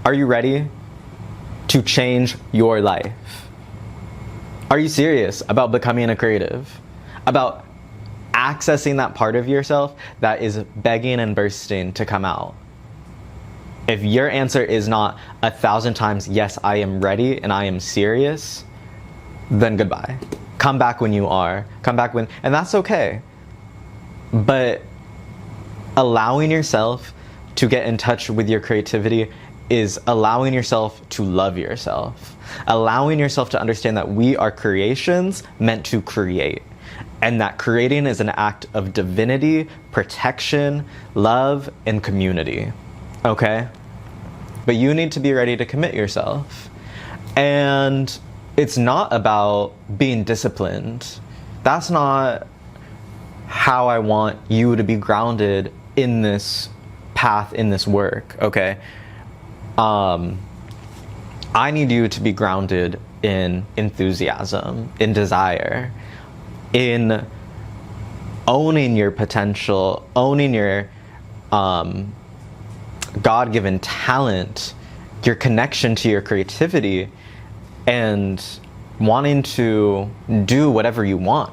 Are you ready to change your life? Are you serious about becoming a creative? About accessing that part of yourself that is begging and bursting to come out? If your answer is not 1,000 times, yes, I am ready and I am serious, then goodbye. Come back when you are. Come back when, and that's okay. But allowing yourself to get in touch with your creativity is allowing yourself to love yourself. Allowing yourself to understand that we are creations meant to create. And that creating is an act of divinity, protection, love, and community. Okay? But you need to be ready to commit yourself. And it's not about being disciplined. That's not how I want you to be grounded in this path, in this work, okay? I need you to be grounded in enthusiasm, in desire, in owning your potential, owning your God-given talent, your connection to your creativity, and wanting to do whatever you want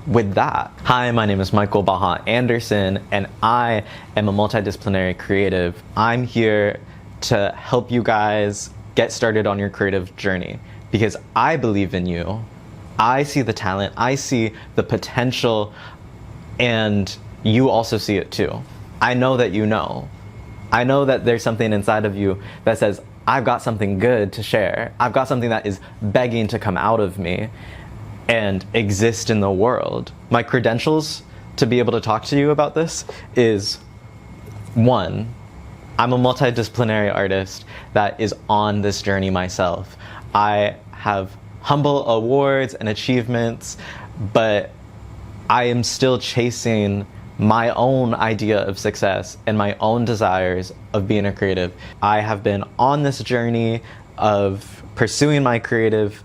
with that. Hi, my name is Michael Baha Anderson, and I am a multidisciplinary creative. I'm here to help you guys get started on your creative journey because I believe in you. I see the talent, I see the potential, and you also see it too. I know that you know. I know that there's something inside of you that says, I've got something good to share. I've got something that is begging to come out of me and exist in the world. My credentials to be able to talk to you about this is, 1, I'm a multidisciplinary artist that is on this journey myself. I have humble awards and achievements, but I am still chasing my own idea of success and my own desires of being a creative. I have been on this journey of pursuing my creative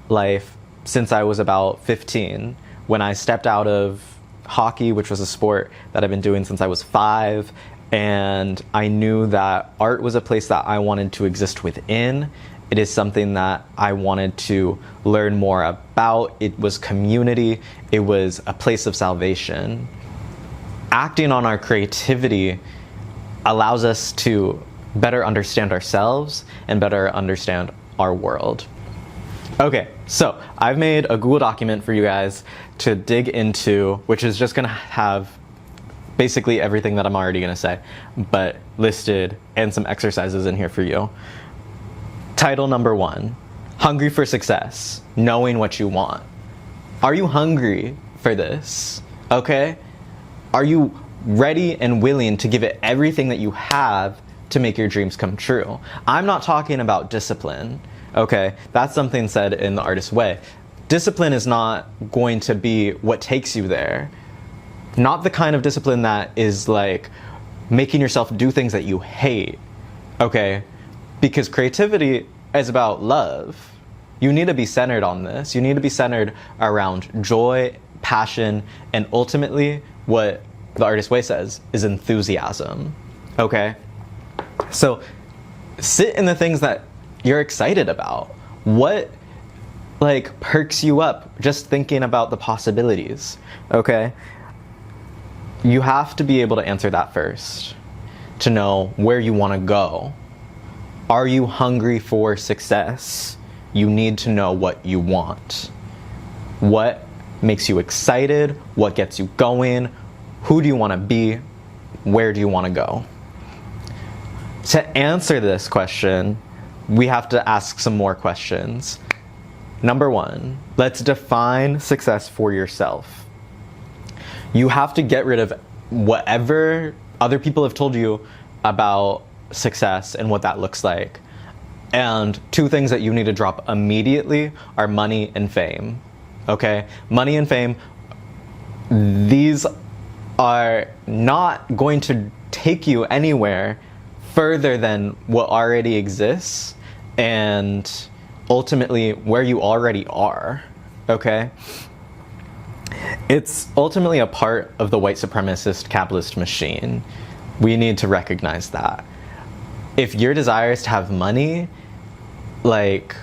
life since I was about 15, when I stepped out of hockey, which was a sport that I've been doing since I was 5, and I knew that art was a place that I wanted to exist within. It is something that I wanted to learn more about. It was community. It was a place of salvation. Acting on our creativity allows us to better understand ourselves and better understand our world. Okay, so I've made a Google document for you guys to dig into, which is just gonna have basically everything that I'm already gonna say, but listed, and some exercises in here for you. Title number 1, Hungry for Success, Knowing What You Want. Are you hungry for this? Okay? Are you ready and willing to give it everything that you have to make your dreams come true? I'm not talking about discipline, okay? That's something said in The Artist's Way. Discipline is not going to be what takes you there. Not the kind of discipline that is like making yourself do things that you hate, okay? Because creativity is about love. You need to be centered on this. You need to be centered around joy, passion, and ultimately what The Artist's Way says is enthusiasm, okay? So sit in the things that you're excited about. What like perks you up just thinking about the possibilities, okay? You have to be able to answer that first to know where you want to go. Are you hungry for success? You need to know what you want. What makes you excited? What gets you going? Who do you want to be? Where do you want to go? To answer this question, we have to ask some more questions. Number 1, let's define success for yourself. You have to get rid of whatever other people have told you about success and what that looks like. And 2 things that you need to drop immediately are money and fame. Okay? Money and fame, these are not going to take you anywhere further than what already exists and ultimately where you already are. Okay? It's ultimately a part of the white supremacist capitalist machine. We need to recognize that. if your desire is to have money, like,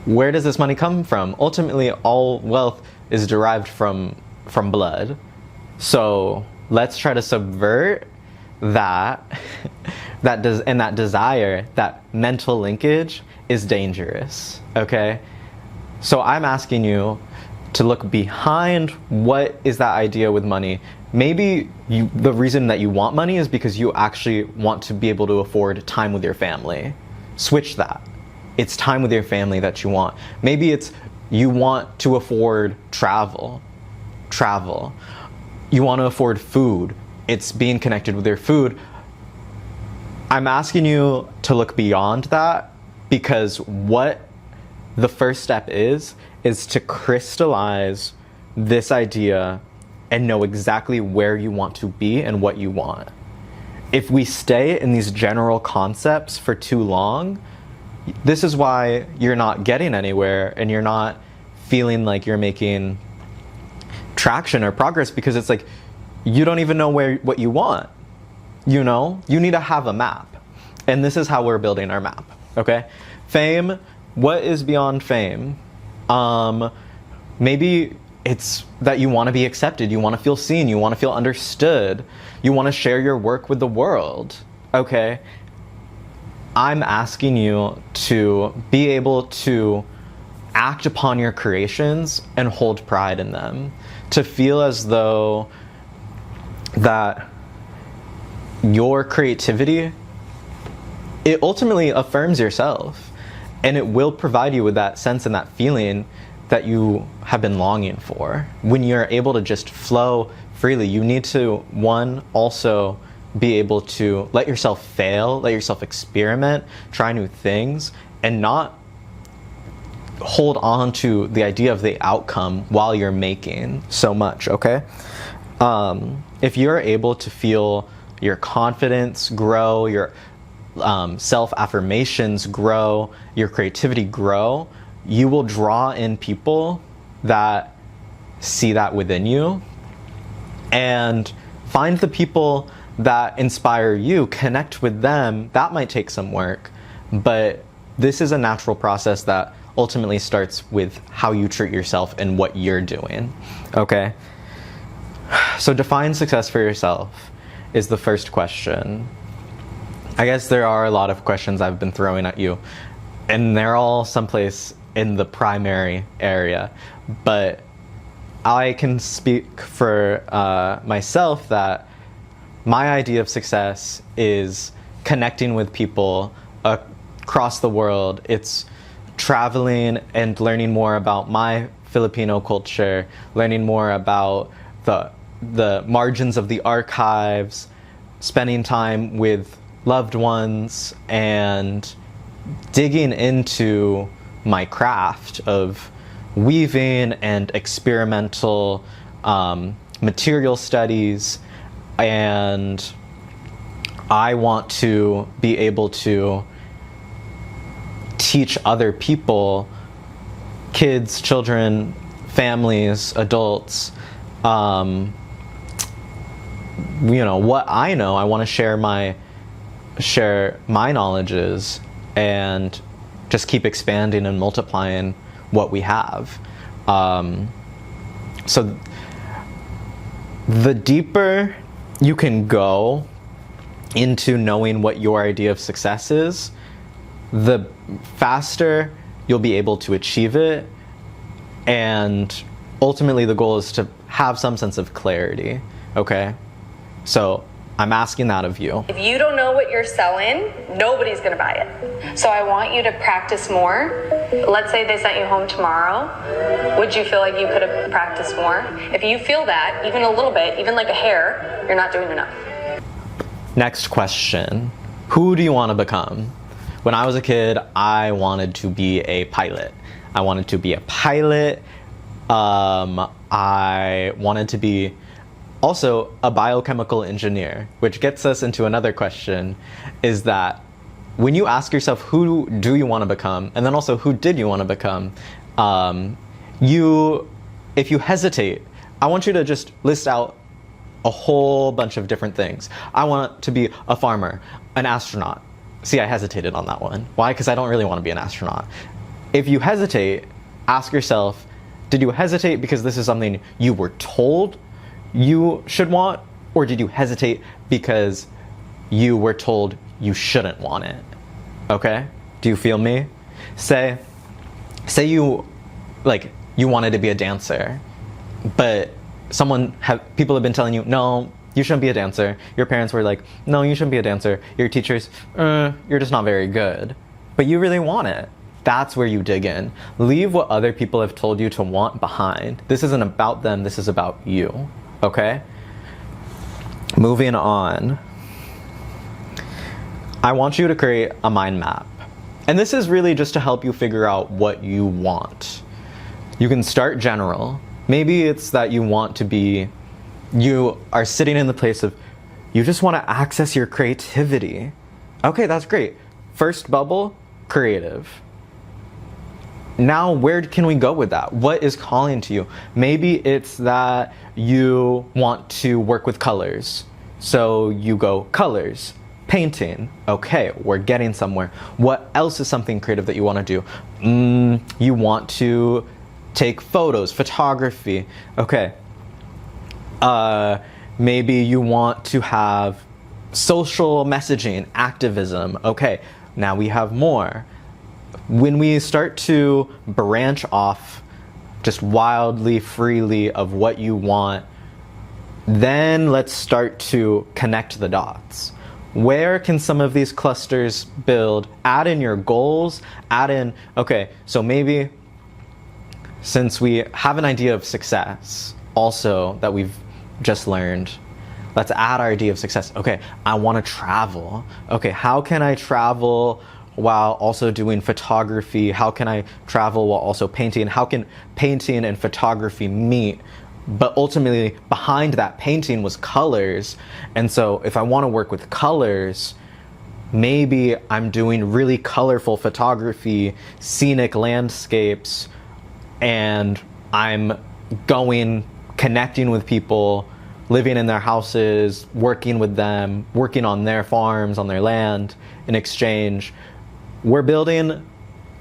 where does this money come from? Ultimately, all wealth is derived from blood. So let's try to subvert that that desire. That mental linkage is dangerous, okay? So I'm asking you to look behind what is that idea with money. Maybe the reason that you want money is because you actually want to be able to afford time with your family. Switch that. It's time with your family that you want. Maybe it's you want to afford travel. You want to afford food. It's being connected with your food. I'm asking you to look beyond that, because what the first step is to crystallize this idea and know exactly where you want to be and what you want. If we stay in these general concepts for too long, this is why you're not getting anywhere and you're not feeling like you're making traction or progress, because it's like you don't even know what you want. You know, you need to have a map. And this is how we're building our map, okay? Fame, what is beyond fame? Maybe it's that you want to be accepted, you want to feel seen, you want to feel understood, you want to share your work with the world, okay? I'm asking you to be able to act upon your creations and hold pride in them, to feel as though that your creativity, it ultimately affirms yourself, and it will provide you with that sense and that feeling that you have been longing for. When you're able to just flow freely, you need to, one, also be able to let yourself fail, let yourself experiment, try new things, and not hold on to the idea of the outcome while you're making so much, okay? If you're able to feel your confidence grow, your self-affirmations grow, your creativity grow, you will draw in people that see that within you, and find the people that inspire you, connect with them. That might take some work, but this is a natural process that ultimately starts with how you treat yourself and what you're doing, okay? So define success for yourself is the first question. I guess there are a lot of questions I've been throwing at you, and they're all someplace in the primary area, but I can speak for myself that my idea of success is connecting with people across the world. It's traveling and learning more about my Filipino culture, learning more about the margins of the archives, spending time with loved ones, and digging into my craft of weaving and experimental material studies. And I want to be able to teach other people, kids, children, families, adults, you know, what I know. I want to share my knowledges and just keep expanding and multiplying what we have. So the deeper you can go into knowing what your idea of success is, the faster you'll be able to achieve it. And ultimately the goal is to have some sense of clarity, okay? So I'm asking that of you. If you don't know what you're selling, nobody's gonna buy it. So I want you to practice more. Let's say they sent you home tomorrow. Would you feel like you could have practiced more? If you feel that, even a little bit, even like a hair, you're not doing enough. Next question. Who do you want to become? When I was a kid, I wanted to be a pilot. I wanted to be a pilot. I wanted to be also a biochemical engineer, which gets us into another question, is that when you ask yourself, who do you want to become? And then also, who did you want to become? If you hesitate, I want you to just list out a whole bunch of different things. I want to be a farmer, an astronaut, See, I hesitated on that one. Why? Because I don't really want to be an astronaut. If you hesitate, ask yourself, did you hesitate because this is something you were told you should want? Or did you hesitate because you were told you shouldn't want it? Okay? Do you feel me? Say you wanted to be a dancer, but people have been telling you, no, you shouldn't be a dancer. Your parents were like, no, you shouldn't be a dancer. Your teachers, you're just not very good. But you really want it. That's where you dig in. Leave what other people have told you to want behind. This isn't about them, this is about you. Okay? Moving on. I want you to create a mind map. And this is really just to help you figure out what you want. You can start general. Maybe it's that you are sitting in the place of, you just want to access your creativity. Okay, that's great. First bubble, creative. Now, where can we go with that? What is calling to you? Maybe it's that you want to work with colors. So you go colors, painting. Okay, we're getting somewhere. What else is something creative that you want to do? You want to take photos, photography. Okay. Maybe you want to have social messaging, activism. Okay, now we have more. When we start to branch off just wildly, freely of what you want, then let's start to connect the dots. Where can some of these clusters build? Add in your goals, okay, so maybe since we have an idea of success also that we've just learned, let's add our idea of success. Okay, I want to travel. Okay, how can I travel while also doing photography? How can I travel while also painting? How can painting and photography meet? But ultimately, behind that painting was colors. And so if I want to work with colors, maybe I'm doing really colorful photography, scenic landscapes, and I'm connecting with people, living in their houses, working with them, working on their farms, on their land. In exchange, we're building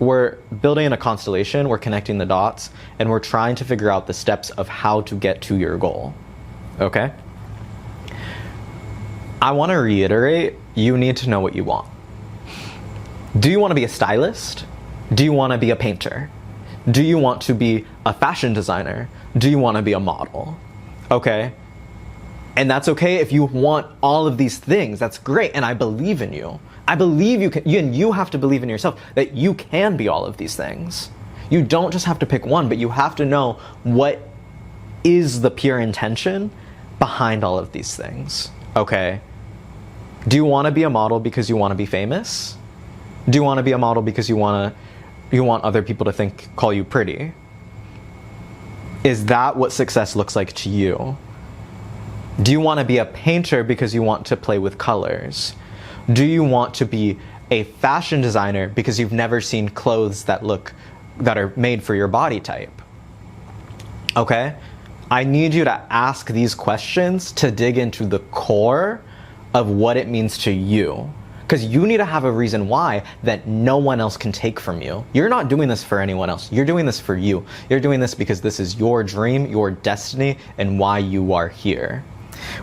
a constellation, we're connecting the dots, and we're trying to figure out the steps of how to get to your goal. Okay? I want to reiterate, you need to know what you want. Do you want to be a stylist? Do you want to be a painter? Do you want to be a fashion designer? Do you want to be a model? Okay? And that's okay if you want all of these things. That's great, and I believe in you. I believe you can, and you have to believe in yourself that you can be all of these things. You don't just have to pick one, but you have to know what is the pure intention behind all of these things. Okay? Do you want to be a model because you want to be famous? Do you want to be a model because you want other people to call you pretty? Is that what success looks like to you? Do you want to be a painter because you want to play with colors? Do you want to be a fashion designer because you've never seen clothes that are made for your body type? Okay? I need you to ask these questions to dig into the core of what it means to you. Because you need to have a reason why that no one else can take from you. You're not doing this for anyone else. You're doing this for you. You're doing this because this is your dream, your destiny, and why you are here.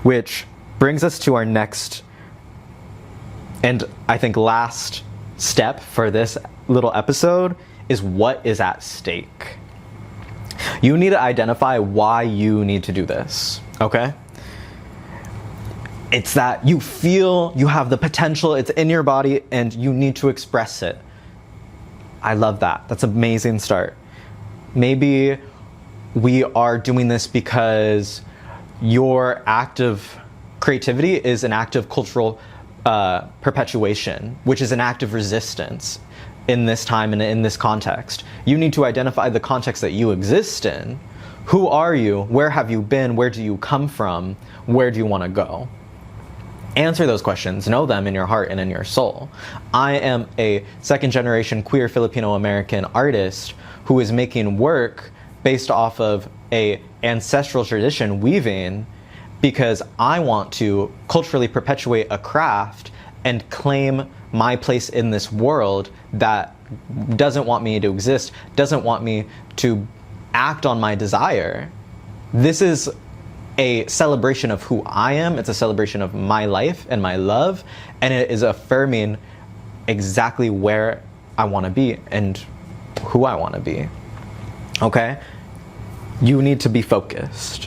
Which brings us to our next and I think last step for this little episode is what is at stake. You need to identify why you need to do this, okay? It's that you feel you have the potential, it's in your body, and you need to express it. I love that. That's an amazing start. Maybe we are doing this because your act of creativity is an act of cultural perpetuation, which is an act of resistance in this time and in this context. You need to identify the context that you exist in. Who are you? Where have you been? Where do you come from? Where do you want to go? Answer those questions. Know them in your heart and in your soul. I am a second-generation queer Filipino-American artist who is making work based off of a ancestral tradition weaving because I want to culturally perpetuate a craft and claim my place in this world that doesn't want me to exist, doesn't want me to act on my desire. This is a celebration of who I am. It's a celebration of my life and my love, and it is affirming exactly where I want to be and who I want to be. Okay? You need to be focused.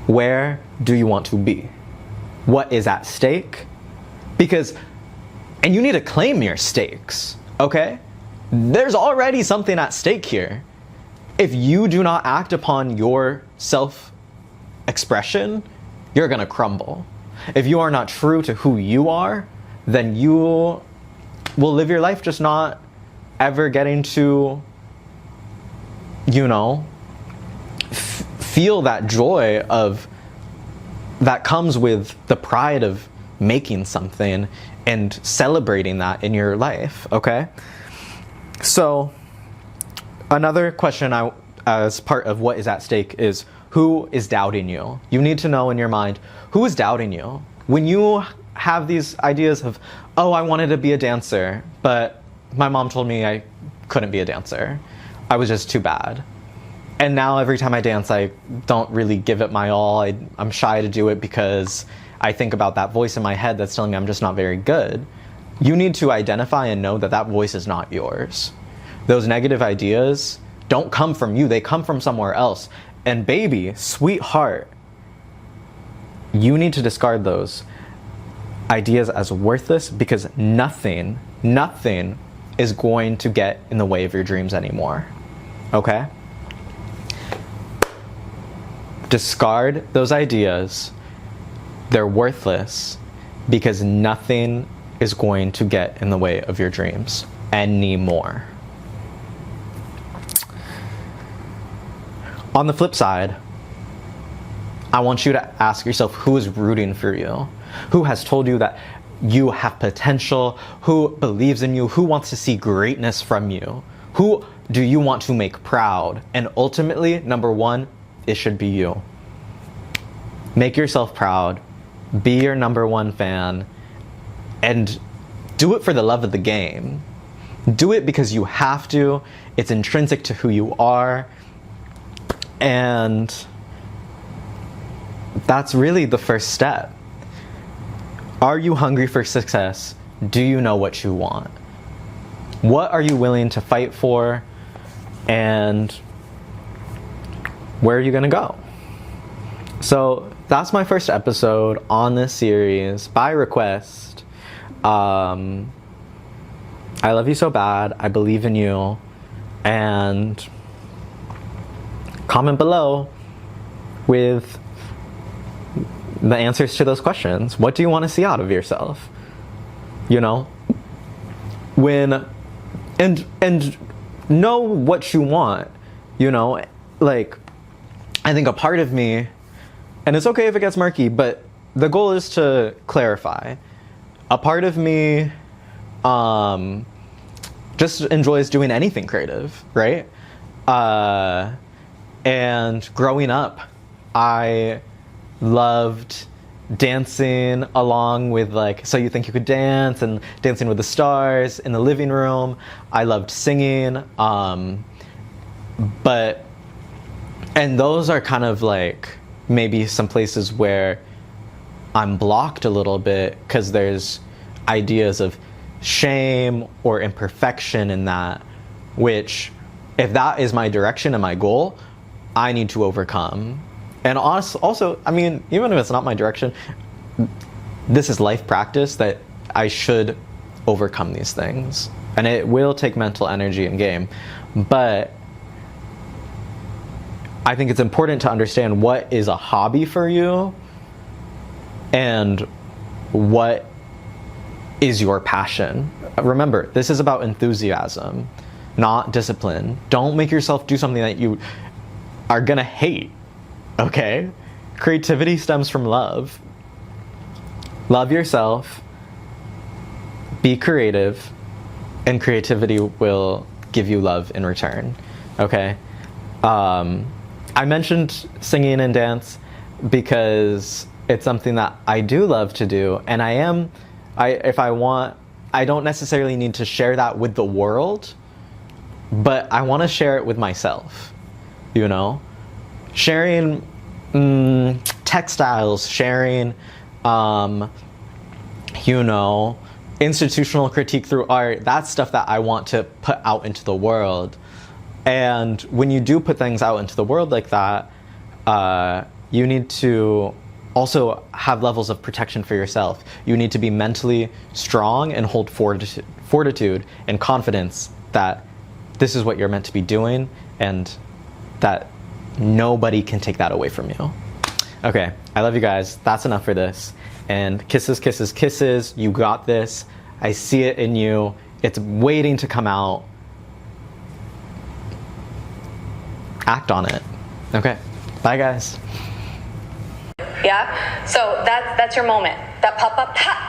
Where do you want to be? What is at stake? And you need to claim your stakes, okay? There's already something at stake here. If you do not act upon your self-expression, you're gonna crumble. If you are not true to who you are, then you will live your life just not ever getting to, feel that joy that comes with the pride of making something and celebrating that in your life, okay? So another question as part of what is at stake is, who is doubting you? You need to know in your mind, who is doubting you? When you have these ideas of, oh, I wanted to be a dancer, but my mom told me I couldn't be a dancer. I was just too bad. And now every time I dance, I don't really give it my all. I'm shy to do it because I think about that voice in my head that's telling me I'm just not very good. You need to identify and know that that voice is not yours. Those negative ideas don't come from you. They come from somewhere else. And baby, sweetheart, you need to discard those ideas as worthless, because nothing is going to get in the way of your dreams anymore. Okay? Discard those ideas. They're worthless, because nothing is going to get in the way of your dreams anymore. On the flip side, I want you to ask yourself, who is rooting for you? Who has told you that you have potential? Who believes in you? Who wants to see greatness from you? Who do you want to make proud? And ultimately, number one, it should be you. Make yourself proud. Be your number one fan. And do it for the love of the game. Do it because you have to. It's intrinsic to who you are. And that's really the first step. Are you hungry for success? Do you know what you want? What are you willing to fight for? And where are you gonna go? So that's my first episode on this series by request. I love you so bad. I believe in you. And comment below with the answers to those questions. What do you want to see out of yourself? And know what you want. Like, I think a part of me, and it's okay if it gets murky, but the goal is to clarify. A part of me just enjoys doing anything creative, right? And growing up, I loved dancing along with, like, So You Think You Could Dance and Dancing with the Stars in the living room. I loved singing. And those are kind of like maybe some places where I'm blocked a little bit, because there's ideas of shame or imperfection in that, which, if that is my direction and my goal, I need to overcome. And also, I mean, even if it's not my direction, this is life practice that I should overcome these things. And it will take mental energy and game. But I think it's important to understand what is a hobby for you and what is your passion. Remember, this is about enthusiasm, not discipline. Don't make yourself do something that you are gonna hate, okay? Creativity stems from love. Love yourself, be creative, and creativity will give you love in return, okay? I mentioned singing and dance because it's something that I do love to do, and I am If I want, I don't necessarily need to share that with the world, but I want to share it with myself, you know? Sharing textiles, sharing, you know, institutional critique through art, that's stuff that I want to put out into the world. And when you do put things out into the world like that, you need to also have levels of protection for yourself. You need to be mentally strong and hold fortitude and confidence that this is what you're meant to be doing and that nobody can take that away from you. Okay, I love you guys. That's enough for this. And kisses, kisses, kisses. You got this. I see it in you. It's waiting to come out. Act on it. Okay, bye guys. Yeah, so that's your moment. That pop up, ha!